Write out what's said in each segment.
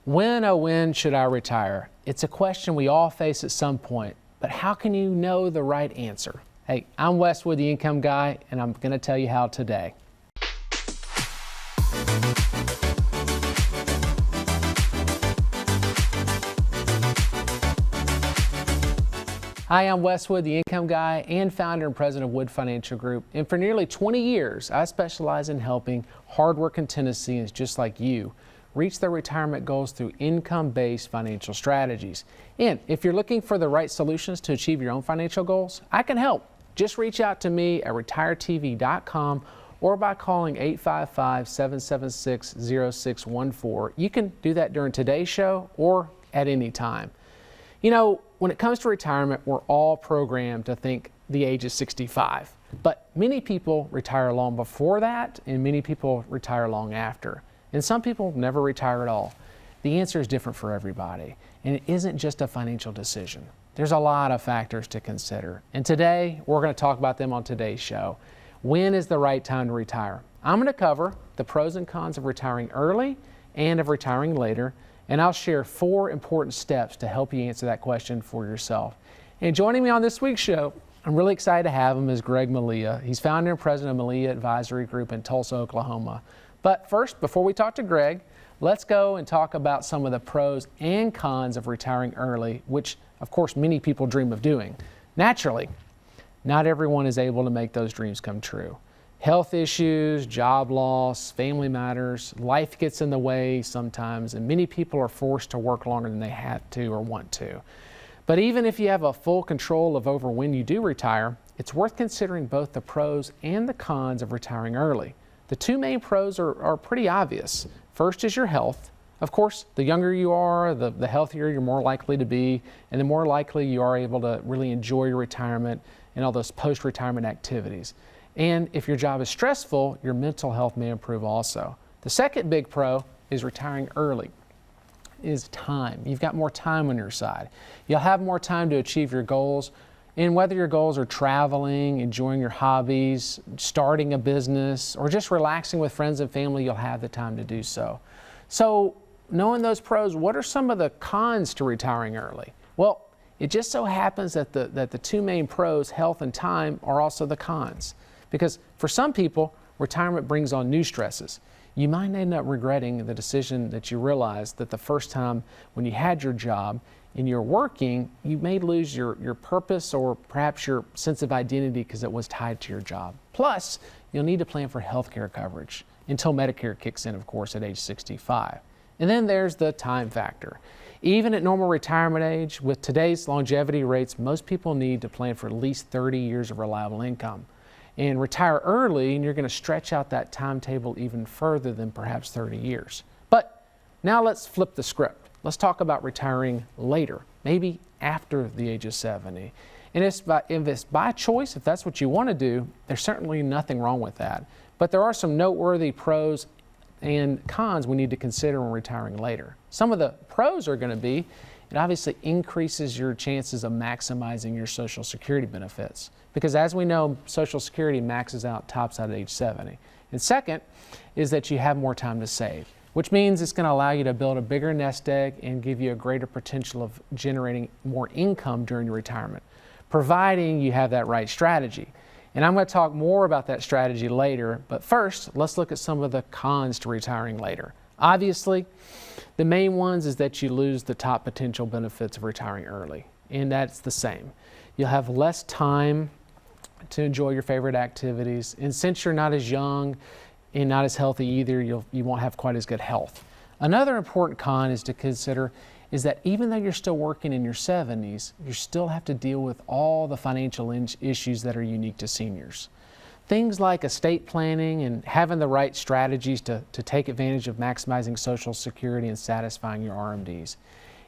When, oh when should I retire? It's a question we all face at some point, but how can you know the right answer? Hey, I'm Westwood, the Income Guy, and I'm going to tell you how today. Hi, I'm Westwood, the Income Guy and founder and president of Wood Financial Group. And for nearly 20 years, I specialize in helping hardworking Tennesseans just like you reach their retirement goals through income-based financial strategies. And if you're looking for the right solutions to achieve your own financial goals, I can help. Just reach out to me at retiretv.com or by calling 855-776-0614. You can do that during today's show or at any time. You know, when it comes to retirement, we're all programmed to think the age is 65. But many people retire long before that, and many people retire long after. And some people never retire at all. The answer is different for everybody, and it isn't just a financial decision. There's a lot of factors to consider, and today we're going to talk about them on today's show. When is the right time to retire? I'm going to cover the pros and cons of retiring early and of retiring later, and I'll share 4 important steps to help you answer that question for yourself. And joining me on this week's show, I'm really excited to have him, is Greg Melia. He's founder and president of Melia Advisory Group in Tulsa, Oklahoma. But first, before we talk to Greg, let's go and talk about some of the pros and cons of retiring early, which of course many people dream of doing. Naturally, not everyone is able to make those dreams come true. Health issues, job loss, family matters, life gets in the way sometimes, and many people are forced to work longer than they have to or want to. But even if you have a full control over when you do retire, it's worth considering both the pros and the cons of retiring early. The 2 main pros are pretty obvious. First is your health. Of course, the younger you are, the healthier you're more likely to be, and the more likely you are able to really enjoy your retirement and all those post-retirement activities. And if your job is stressful, your mental health may improve also. The second big pro is retiring early is time. You've got more time on your side. You'll have more time to achieve your goals. And whether your goals are traveling, enjoying your hobbies, starting a business, or just relaxing with friends and family, you'll have the time to do so. So, knowing those pros, what are some of the cons to retiring early? Well, it just so happens that the 2 main pros, health and time, are also the cons. Because for some people, retirement brings on new stresses. You might end up regretting the decision that you realized that the first time when you had your job and you're working, you may lose your purpose or perhaps your sense of identity because it was tied to your job. Plus, you'll need to plan for health care coverage until Medicare kicks in, of course, at age 65. And then there's the time factor. Even at normal retirement age, with today's longevity rates, most people need to plan for at least 30 years of reliable income. And retire early, and you're going to stretch out that timetable even further than perhaps 30 years. But now let's flip the script. Let's talk about retiring later, maybe after the age of 70. And if it's by choice, if that's what you want to do, there's certainly nothing wrong with that. But there are some noteworthy pros and cons we need to consider when retiring later. Some of the pros are going to be, it obviously increases your chances of maximizing your Social Security benefits. Because as we know, Social Security maxes out, tops out at age 70. And second is that you have more time to save, which means it's going to allow you to build a bigger nest egg and give you a greater potential of generating more income during your retirement, providing you have that right strategy. And I'm going to talk more about that strategy later, but first, let's look at some of the cons to retiring later. Obviously, the main ones is that you lose the top potential benefits of retiring early, and that's the same. You'll have less time to enjoy your favorite activities, and since you're not as young and not as healthy either, you won't have quite as good health. Another important con is to consider is that even though you're still working in your 70s, you still have to deal with all the financial issues that are unique to seniors. Things like estate planning and having the right strategies to take advantage of maximizing Social Security and satisfying your RMDs.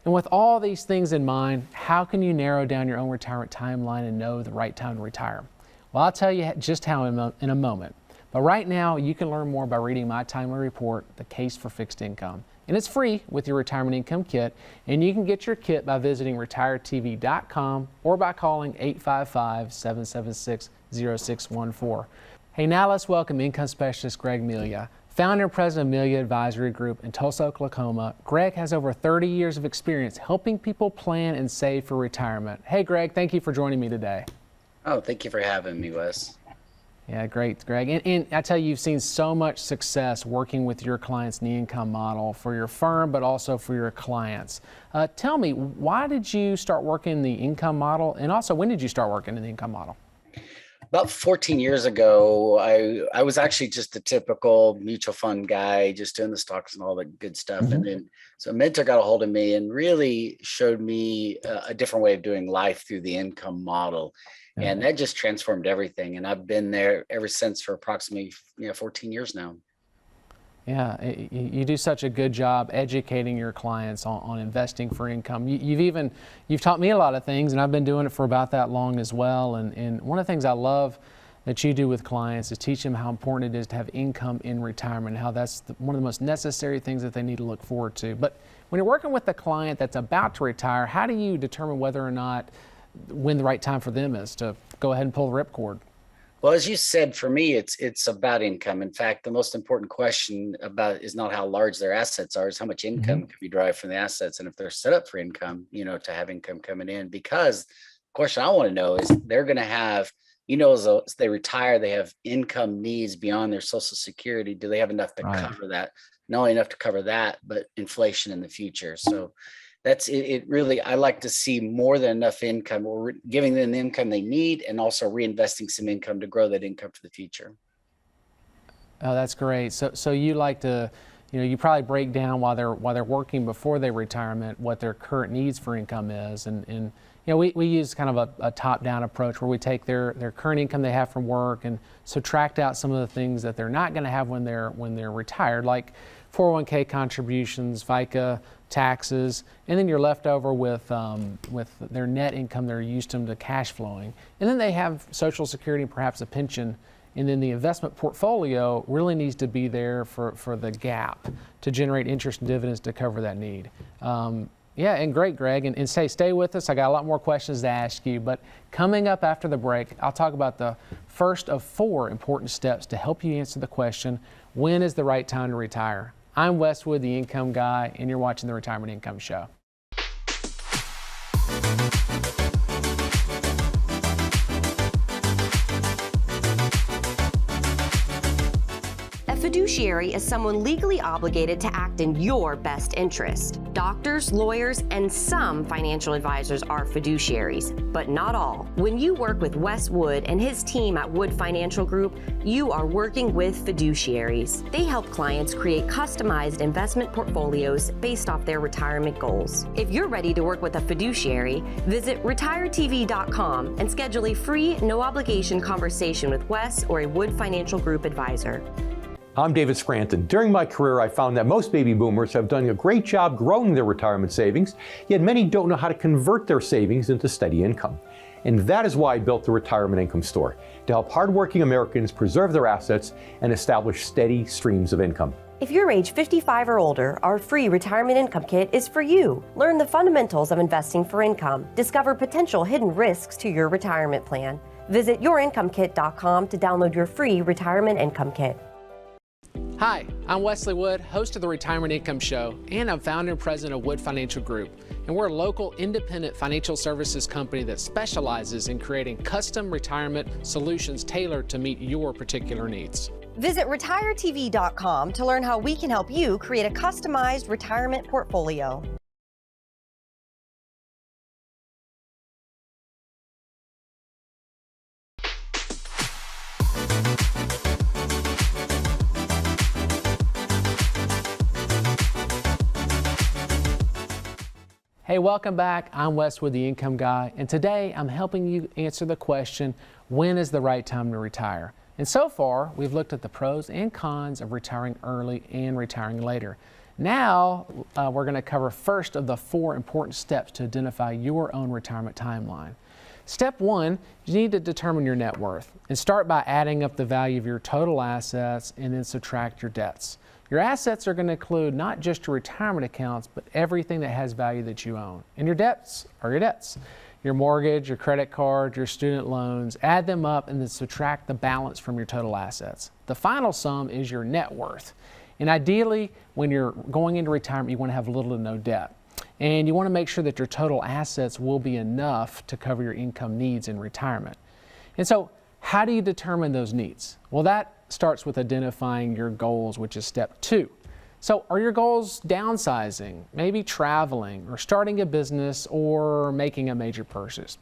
And with all these things in mind, how can you narrow down your own retirement timeline and know the right time to retire? Well, I'll tell you just how in a moment. But right now, you can learn more by reading my timely report, The Case for Fixed Income. And it's free with your Retirement Income Kit, and you can get your kit by visiting retiretv.com or by calling 855-776-0614. Hey, now let's welcome Income Specialist Greg Melia, Founder and president of Melia Advisory Group in Tulsa, Oklahoma, Greg has over 30 years of experience helping people plan and save for retirement. Hey, Greg, thank you for joining me today. Oh, thank you for having me, Wes. Yeah, great, Greg. And I tell you, you've seen so much success working with your clients in the income model for your firm, but also for your clients. Tell me, why did you start working in the income model? And also, when did you start working in the income model? About 14 years ago, I was actually just a typical mutual fund guy, just doing the stocks and all the good stuff. Mm-hmm. And then so a mentor got a hold of me and really showed me a different way of doing life through the income model. Yeah. And that just transformed everything. And I've been there ever since for approximately 14 years now. Yeah, you do such a good job educating your clients on investing for income. You've taught me a lot of things, and I've been doing it for about that long as well. And one of the things I love that you do with clients is teach them how important it is to have income in retirement, how that's one of the most necessary things that they need to look forward to. But when you're working with a client that's about to retire, how do you determine whether or not when the right time for them is to go ahead and pull the ripcord? Well, as you said, for me, it's about income. In fact, the most important question about is not how large their assets are, is how much income can be derived from the assets. And if they're set up for income, to have income coming in. Because the question I want to know is they're going to have, as they retire, they have income needs beyond their Social Security. Do they have enough to cover that? Not only enough to cover that, but inflation in the future. So that's it. Really, I like to see more than enough income. We're giving them the income they need and also reinvesting some income to grow that income for the future. Oh, that's great. So you like to, you probably break down while they're working before their retirement what their current needs for income is, and we use kind of a top-down approach where we take their current income they have from work and subtract out some of the things that they're not going to have when they're retired, like 401k contributions, FICA, taxes, and then you're left over with their net income they're used to cash flowing. And then they have Social Security and perhaps a pension, and then the investment portfolio really needs to be there for the gap to generate interest and dividends to cover that need. Yeah, and great, Greg, and stay with us. I got a lot more questions to ask you, but coming up after the break, I'll talk about the first of 4 important steps to help you answer the question, when is the right time to retire? I'm Westwood, the Income Guy, and you're watching the Retirement Income Show. A fiduciary is someone legally obligated to act in your best interest. Doctors, lawyers, and some financial advisors are fiduciaries, but not all. When you work with Wes Wood and his team at Wood Financial Group, you are working with fiduciaries. They help clients create customized investment portfolios based off their retirement goals. If you're ready to work with a fiduciary, visit retiretv.com and schedule a free, no-obligation conversation with Wes or a Wood Financial Group advisor. I'm David Scranton. During my career, I found that most baby boomers have done a great job growing their retirement savings, yet many don't know how to convert their savings into steady income. And that is why I built the Retirement Income Store, to help hardworking Americans preserve their assets and establish steady streams of income. If you're age 55 or older, our free Retirement Income Kit is for you. Learn the fundamentals of investing for income. Discover potential hidden risks to your retirement plan. Visit yourincomekit.com to download your free Retirement Income Kit. Hi, I'm Wesley Wood, host of the Retirement Income Show, and I'm founder and president of Wood Financial Group. And we're a local independent financial services company that specializes in creating custom retirement solutions tailored to meet your particular needs. Visit retiretv.com to learn how we can help you create a customized retirement portfolio. Hey, welcome back. I'm Westwood, the Income Guy, and today I'm helping you answer the question, when is the right time to retire? And so far, we've looked at the pros and cons of retiring early and retiring later. Now, we're going to cover first of the 4 important steps to identify your own retirement timeline. Step 1, you need to determine your net worth and start by adding up the value of your total assets and then subtract your debts. Your assets are going to include not just your retirement accounts, but everything that has value that you own. And your debts are your debts. your mortgage, your credit card, your student loans, add them up and then subtract the balance from your total assets. The final sum is your net worth. And ideally, when you're going into retirement, you want to have little to no debt. And you want to make sure that your total assets will be enough to cover your income needs in retirement. And so, how do you determine those needs? Well, that starts with identifying your goals, which is step 2. So are your goals downsizing, maybe traveling, or starting a business, or making a major purchase?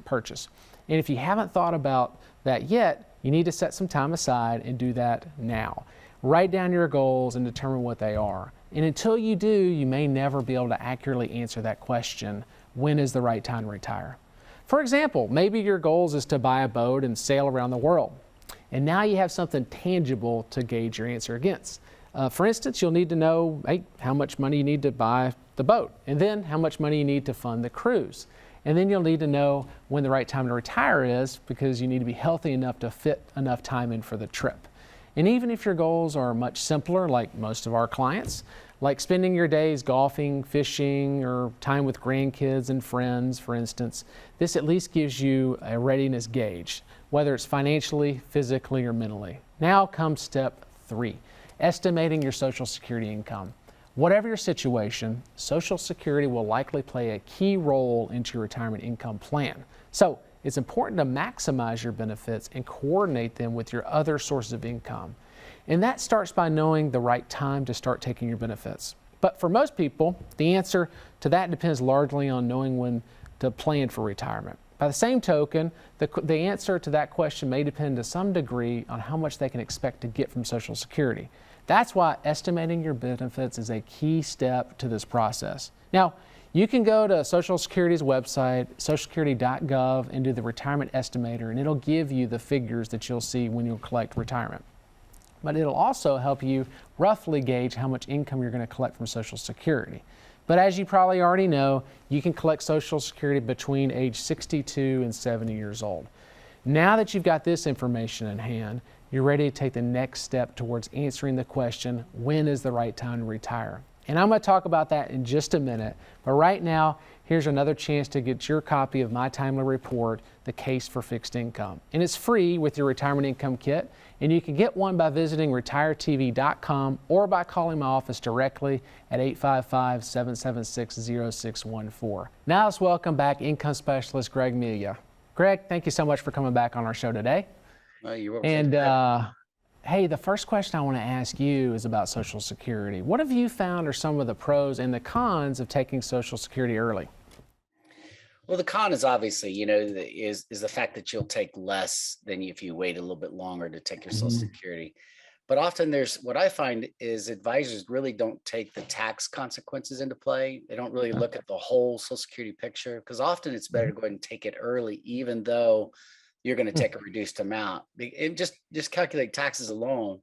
And if you haven't thought about that yet, you need to set some time aside and do that now. Write down your goals and determine what they are. And until you do, you may never be able to accurately answer that question, when is the right time to retire? For example, maybe your goals is to buy a boat and sail around the world. And now you have something tangible to gauge your answer against. For instance, you'll need to know how much money you need to buy the boat, and then how much money you need to fund the cruise. And then you'll need to know when the right time to retire is, because you need to be healthy enough to fit enough time in for the trip. And even if your goals are much simpler, like most of our clients, like spending your days golfing, fishing, or time with grandkids and friends, for instance, this at least gives you a readiness gauge, whether it's financially, physically, or mentally. Now comes step 3. Estimating your Social Security income. Whatever your situation, Social Security will likely play a key role into your retirement income plan. So it's important to maximize your benefits and coordinate them with your other sources of income. And that starts by knowing the right time to start taking your benefits. But for most people, the answer to that depends largely on knowing when to plan for retirement. By the same token, the answer to that question may depend to some degree on how much they can expect to get from Social Security. That's why estimating your benefits is a key step to this process. Now, you can go to Social Security's website, socialsecurity.gov, and do the retirement estimator, and it'll give you the figures that you'll see when you'll collect retirement. But it'll also help you roughly gauge how much income you're going to collect from Social Security. But as you probably already know, you can collect Social Security between age 62 and 70 years old. Now that you've got this information in hand, you're ready to take the next step towards answering the question, when is the right time to retire? And I'm going to talk about that in just a minute. But right now, here's another chance to get your copy of my timely report, The Case for Fixed Income. And it's free with your retirement income kit. And you can get one by visiting retiretv.com or by calling my office directly at 855-776-0614. Now let's welcome back income specialist Greg Melia. Greg, thank you so much for coming back on our show today. You're welcome. And hey, the first question I want to ask you is about Social Security. What have you found are some of the pros and the cons of taking Social Security early? Well, the con is obviously, is the fact that you'll take less than if you wait a little bit longer to take your Social Security. But often what I find is advisors really don't take the tax consequences into play. They don't really look at the whole Social Security picture, because often it's better to go ahead and take it early, even though you're going to take a reduced amount. And just calculate taxes alone.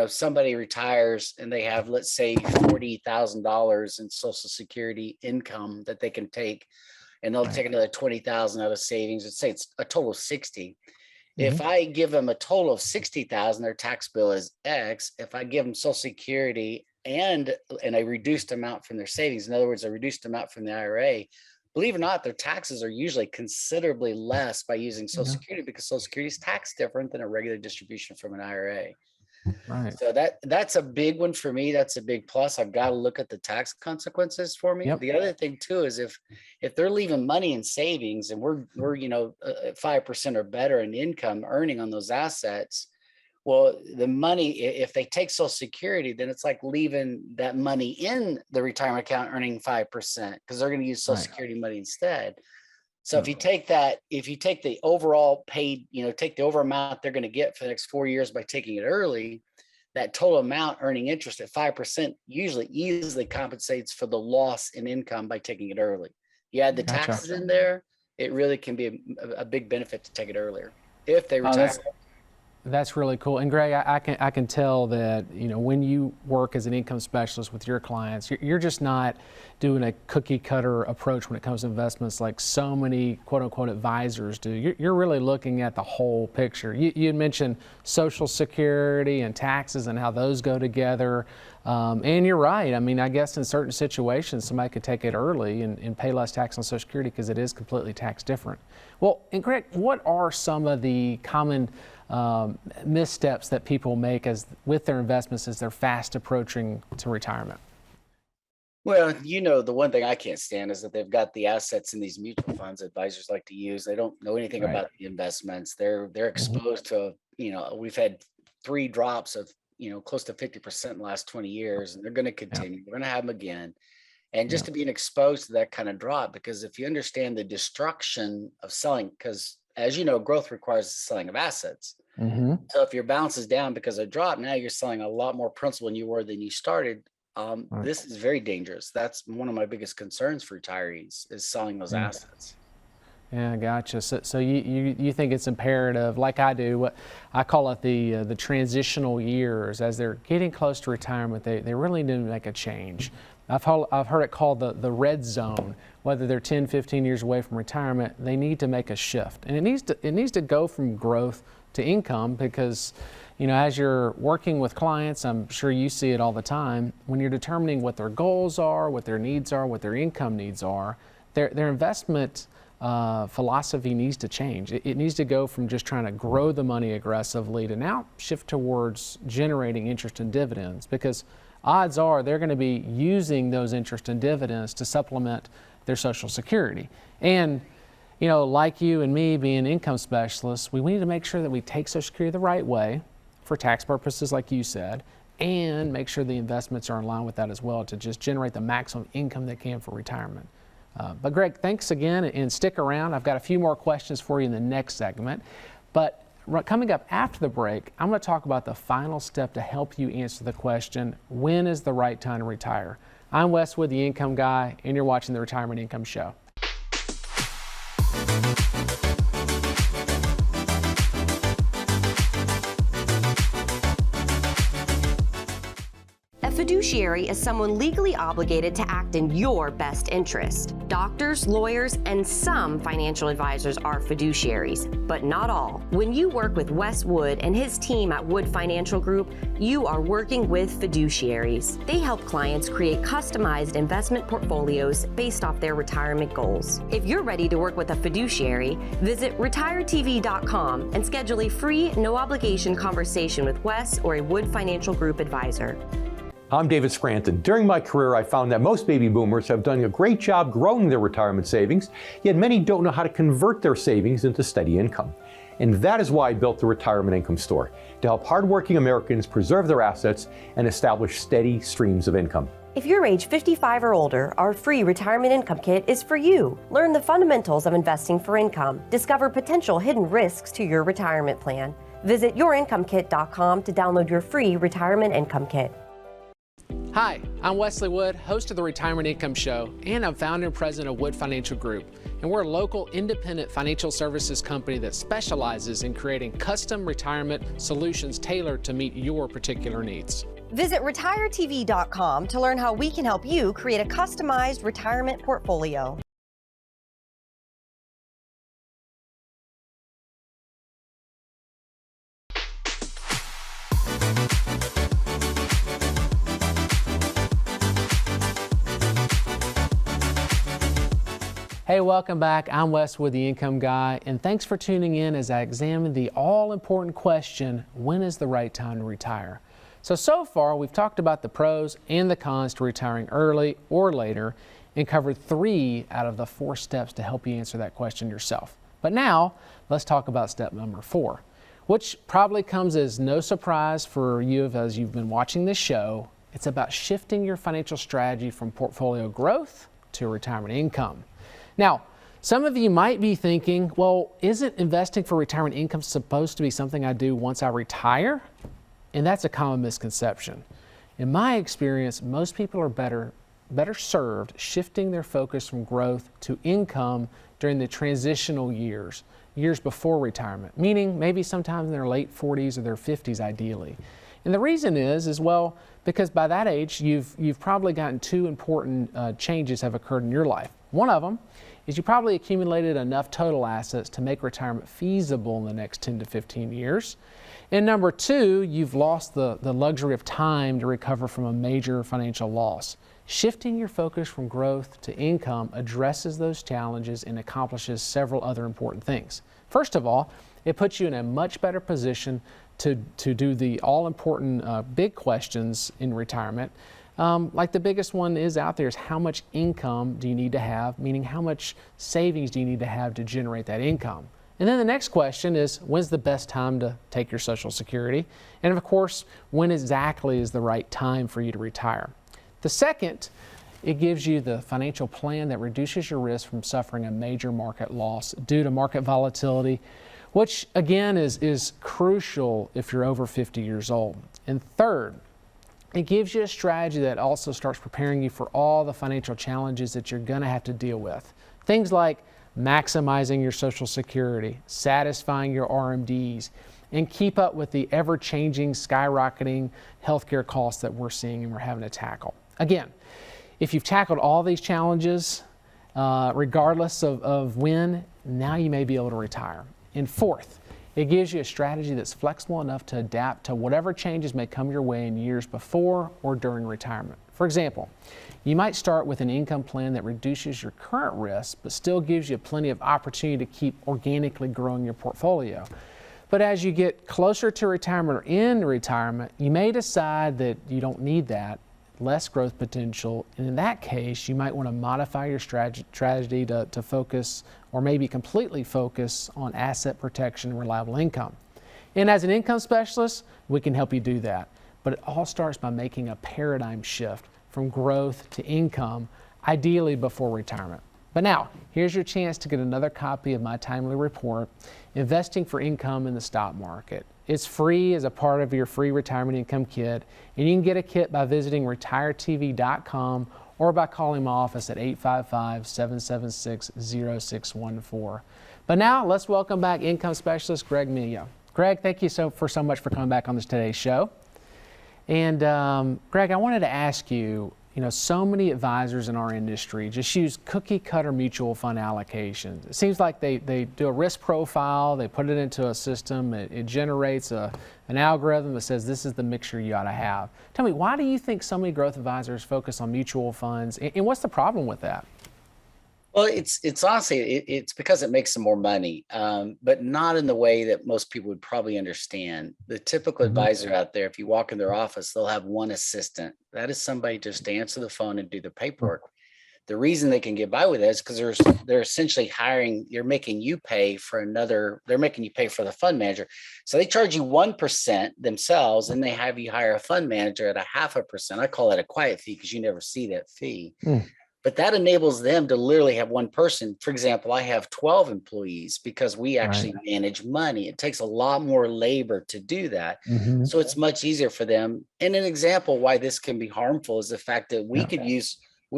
Somebody retires and they have, let's say, $40,000 in Social Security income that they can take, and they'll take another $20,000 out of savings. Let's say it's a total of 60. If I give them a total of 60,000, their tax bill is X. If I give them Social Security and a reduced amount from their savings, in other words, a reduced amount from the IRA, believe it or not, their taxes are usually considerably less by using Social Security, because Social Security is taxed different than a regular distribution from an IRA. Right. So that's a big one for me. That's a big plus. I've got to look at the tax consequences for me. Yep. The other thing too is if they're leaving money in savings and we're 5% or better in income earning on those assets, well, the money, if they take Social Security, then it's like leaving that money in the retirement account earning 5%, because they're going to use Social Security money instead. So if you take the overall paid, take the overall amount they're going to get for the next 4 years by taking it early, that total amount earning interest at 5% usually easily compensates for the loss in income by taking it early. You add the taxes in there, it really can be a big benefit to take it earlier if they retire. That's really cool. And Greg, I can tell that, you know, when you work as an income specialist with your clients, you're just not doing a cookie cutter approach when it comes to investments like so many quote unquote advisors do. You're really looking at the whole picture. You had mentioned Social Security and taxes and how those go together. And you're right. I mean, I guess in certain situations, somebody could take it early and pay less tax on Social Security because it is completely tax different. Well, and Greg, what are some of the common missteps that people make with their investments as they're fast approaching to retirement? Well, you know, the one thing I can't stand is that they've got the assets in these mutual funds advisors like to use. They don't know anything Right. about the investments. They're exposed to, you know, we've had 3 drops of, you know, close to 50% in the last 20 years, and they're going to continue. We're going to have them again. And just to being exposed to that kind of drop, because if you understand the destruction of selling, because as you know, growth requires the selling of assets. So if your balance is down because of drop, now you're selling a lot more principal than you were than you started. Right. This is very dangerous. That's one of my biggest concerns for retirees is selling those assets. Yeah, gotcha. So you think it's imperative, like I do, what I call it the transitional years, as they're getting close to retirement, they really need to make a change. I've heard it called the red zone. Whether they're 10, 15 years away from retirement, they need to make a shift. And it needs to go from growth to income, because, you know, as you're working with clients, I'm sure you see it all the time, when you're determining what their goals are, what their needs are, what their income needs are, their investment philosophy needs to change. It needs to go from just trying to grow the money aggressively to now shift towards generating interest and dividends, because odds are they're going to be using those interest and dividends to supplement their Social Security. And, you know, like you and me being income specialists, we need to make sure that we take Social Security the right way for tax purposes, like you said, and make sure the investments are in line with that as well to just generate the maximum income they can for retirement. But Greg, thanks again, and stick around. I've got a few more questions for you in the next segment. But coming up after the break, I'm going to talk about the final step to help you answer the question, when is the right time to retire? I'm Wes Wood, the Income Guy, and you're watching the Retirement Income Show. A fiduciary is someone legally obligated to act in your best interest. Doctors, lawyers, and some financial advisors are fiduciaries, but not all. When you work with Wes Wood and his team at Wood Financial Group, you are working with fiduciaries. They help clients create customized investment portfolios based off their retirement goals. If you're ready to work with a fiduciary, visit retiretv.com and schedule a free, no-obligation conversation with Wes or a Wood Financial Group advisor. I'm David Scranton. During my career, I found that most baby boomers have done a great job growing their retirement savings, yet many don't know how to convert their savings into steady income. And that is why I built the Retirement Income Store, to help hardworking Americans preserve their assets and establish steady streams of income. If you're age 55 or older, our free Retirement Income Kit is for you. Learn the fundamentals of investing for income. Discover potential hidden risks to your retirement plan. Visit yourincomekit.com to download your free Retirement Income Kit. Hi, I'm Wesley Wood, host of the Retirement Income Show, and I'm founder and president of Wood Financial Group. And we're a local independent financial services company that specializes in creating custom retirement solutions tailored to meet your particular needs. Visit retiretv.com to learn how we can help you create a customized retirement portfolio. Hey, welcome back. I'm Wes Wood, the Income Guy, and thanks for tuning in as I examine the all-important question, when is the right time to retire? So far, we've talked about the pros and the cons to retiring early or later and covered 3 out of the 4 steps to help you answer that question yourself. But now, let's talk about step number 4, which probably comes as no surprise for you as you've been watching this show. It's about shifting your financial strategy from portfolio growth to retirement income. Now, some of you might be thinking, well, isn't investing for retirement income supposed to be something I do once I retire? And that's a common misconception. In my experience, most people are better shifting their focus from growth to income during the transitional years. years before retirement, meaning maybe sometime in their late 40s or their 50s ideally. And the reason is well, because by that age, you've probably gotten two important changes have occurred in your life. One of them is you probably accumulated enough total assets to make retirement feasible in the next 10 to 15 years. And number two, you've lost the luxury of time to recover from a major financial loss. Shifting your focus from growth to income addresses those challenges and accomplishes several other important things. First of all, it puts you in a much better position to do the all-important big questions in retirement. Like the biggest one is out there is how much income do you need to have, meaning how much savings do you need to have to generate that income? And then the next question is, when's the best time to take your Social Security? And of course, when exactly is the right time for you to retire? The second, it gives you the financial plan that reduces your risk from suffering a major market loss due to market volatility, which again is crucial if you're over 50 years old. And third, it gives you a strategy that also starts preparing you for all the financial challenges that you're going to have to deal with. Things like maximizing your Social Security, satisfying your RMDs, and keep up with the ever-changing, skyrocketing healthcare costs that we're seeing and we're having to tackle. Again, if you've tackled all these challenges, regardless of when, now you may be able to retire. And fourth, it gives you a strategy that's flexible enough to adapt to whatever changes may come your way in years before or during retirement. For example, you might start with an income plan that reduces your current risk, but still gives you plenty of opportunity to keep organically growing your portfolio. But as you get closer to retirement or in retirement, you may decide that you don't need that, less growth potential, and in that case, you might want to modify your strategy to focus or maybe completely focus on asset protection and reliable income. And as an income specialist, we can help you do that. But it all starts by making a paradigm shift from growth to income, ideally before retirement. But now, here's your chance to get another copy of my timely report, Investing for Income in the Stock Market. It's free as a part of your free retirement income kit, and you can get a kit by visiting retiretv.com or by calling my office at 855-776-0614. But now, let's welcome back income specialist Greg Melia. Greg, thank you so much for coming back on today's show. And Greg, I wanted to ask you, so many advisors in our industry just use cookie cutter mutual fund allocations. It seems like they do a risk profile, they put it into a system, it generates an algorithm that says this is the mixture you ought to have. Tell me, why do you think so many growth advisors focus on mutual funds, and what's the problem with that? Well, it's honestly, it's because it makes them more money, but not in the way that most people would probably understand. The typical advisor out there, if you walk in their office, they'll have one assistant. That is somebody just to answer the phone and do the paperwork. The reason they can get by with it is because they're essentially they're making you pay for the fund manager. So they charge you 1% themselves, and they have you hire a fund manager at 0.5%. I call that a quiet fee because you never see that fee. But that enables them to literally have one person. For example, I have 12 employees because we actually manage money. It takes a lot more labor to do that. So it's much easier for them. And an example why this can be harmful is the fact that we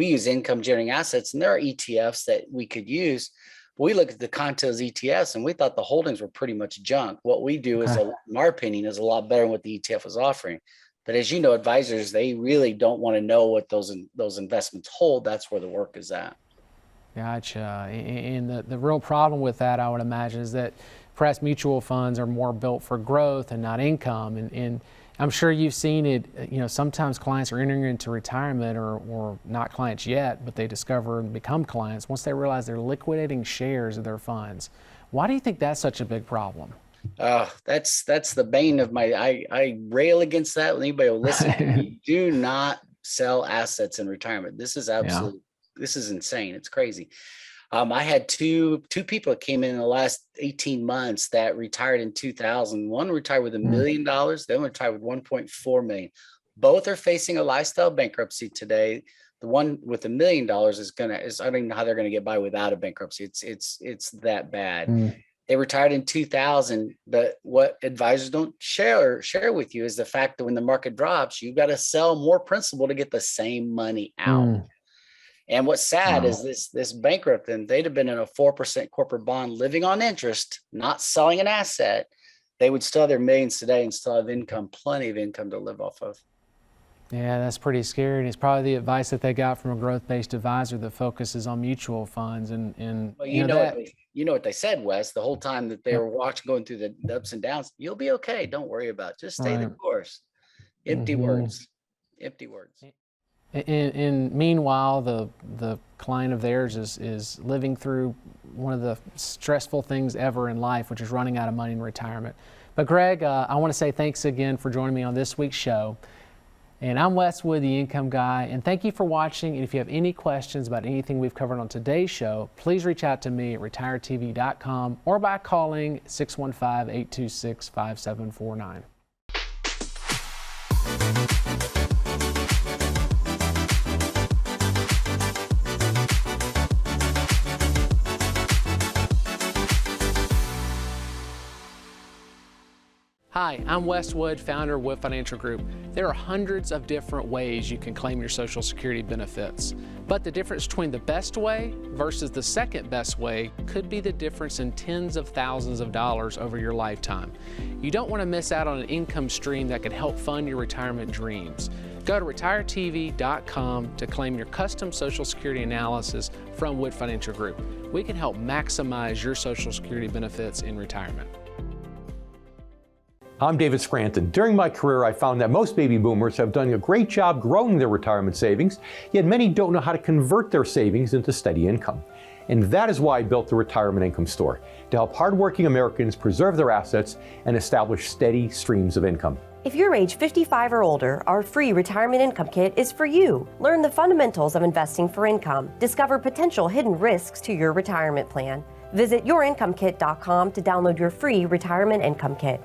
use income generating assets, and there are ETFs that we could use. We look at the content of ETFs and we thought the holdings were pretty much junk. What we do is, in our opinion, is a lot better than what the ETF is offering. But as you know, advisors, they really don't want to know what those investments hold. That's where the work is at. Gotcha. And the real problem with that, I would imagine, is that perhaps mutual funds are more built for growth and not income. And I'm sure you've seen it, sometimes clients are entering into retirement or not clients yet, but they discover and become clients once they realize they're liquidating shares of their funds. Why do you think that's such a big problem? That's the bane of I rail against that when anybody will listen. You do not sell assets in retirement. This is this is insane. It's crazy. I had two people that came in the last 18 months that retired in 2000. One retired with $1 million, the other retired with 1.4 million. Both are facing a lifestyle bankruptcy today. The one with $1 million I don't even know how they're going to get by without a bankruptcy. It's that bad. They retired in 2000, but what advisors don't share with you is the fact that when the market drops, you've got to sell more principal to get the same money out. And what's sad is this bankrupt, and they'd have been in a 4% corporate bond living on interest, not selling an asset. They would still have their millions today and still have income, plenty of income to live off of. Yeah, that's pretty scary. And it's probably the advice that they got from a growth-based advisor that focuses on mutual funds. And well, you know what they said, Wes, the whole time that they were going through the ups and downs. You'll be okay. Don't worry about it. Just stay the course. Empty words. Empty words. And meanwhile, the client of theirs is living through one of the stressful things ever in life, which is running out of money in retirement. But Greg, I want to say thanks again for joining me on this week's show. And I'm Wes Wood, the Income Guy, and thank you for watching. And if you have any questions about anything we've covered on today's show, please reach out to me at retiretv.com or by calling 615-826-5749. Hi, I'm Wes Wood, founder of Wood Financial Group. There are hundreds of different ways you can claim your Social Security benefits, but the difference between the best way versus the second best way could be the difference in tens of thousands of dollars over your lifetime. You don't want to miss out on an income stream that could help fund your retirement dreams. Go to retiretv.com to claim your custom Social Security analysis from Wood Financial Group. We can help maximize your Social Security benefits in retirement. I'm David Scranton. During my career, I found that most baby boomers have done a great job growing their retirement savings, yet many don't know how to convert their savings into steady income. And that is why I built the Retirement Income Store, to help hardworking Americans preserve their assets and establish steady streams of income. If you're age 55 or older, our free Retirement Income Kit is for you. Learn the fundamentals of investing for income. Discover potential hidden risks to your retirement plan. Visit yourincomekit.com to download your free Retirement Income Kit.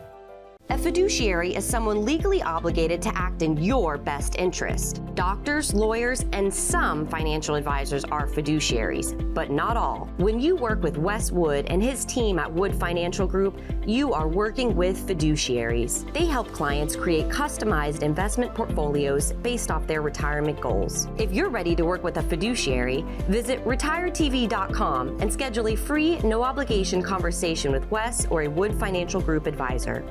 A fiduciary is someone legally obligated to act in your best interest. Doctors, lawyers, and some financial advisors are fiduciaries, but not all. When you work with Wes Wood and his team at Wood Financial Group, you are working with fiduciaries. They help clients create customized investment portfolios based off their retirement goals. If you're ready to work with a fiduciary, visit retiretv.com and schedule a free, no-obligation conversation with Wes or a Wood Financial Group advisor.